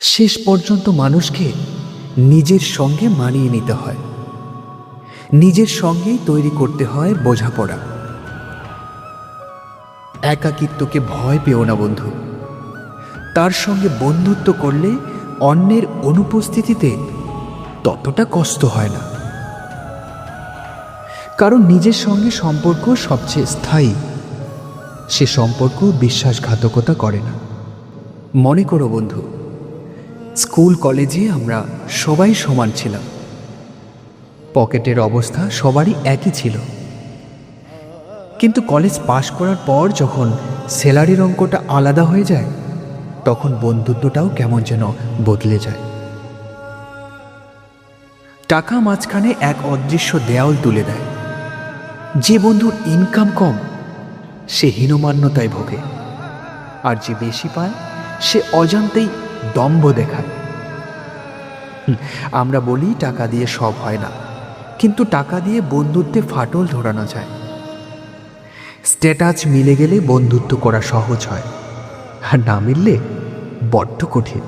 শেষ পর্যন্ত মানুষকে নিজের সঙ্গে মানিয়ে নিতে হয়, নিজের সঙ্গেই তৈরি করতে হয় বোঝাপড়া। একাকিত্বকে ভয় পেও না বন্ধু। তার সঙ্গে বন্ধুত্ব করলে অন্যের অনুপস্থিতিতে ততটা কষ্ট হয় না, কারণ নিজের সঙ্গে সম্পর্ক সবচেয়ে স্থায়ী। সে সম্পর্ক বিশ্বাসঘাতকতা করে না। মনে করো বন্ধু, স্কুল কলেজে আমরা সবাই সমান ছিলাম, পকেটের অবস্থা সবারই একই ছিল। কিন্তু কলেজ পাশ করার পর যখন স্যালারির অঙ্কটা আলাদা হয়ে যায়, তখন বন্ধুত্বটাও কেমন যেন বদলে যায়। টাকা মাঝখানে এক অদৃশ্য দেয়াল তুলে দেয়। যে বন্ধুর ইনকাম কম সে হীনমান্যতায় ভোগে, আর যে বেশি পায় সে অজান্তেই দম্ভ দেখায়। আমরা বলি টাকা দিয়ে সব হয় না, কিন্তু টাকা দিয়ে বন্ধুত্বে ফাটল ধরানো যায়। স্ট্যাটাস মিলে গেলে বন্ধুত্ব করা সহজ হয়, আর না মিললে বড্ড কঠিন।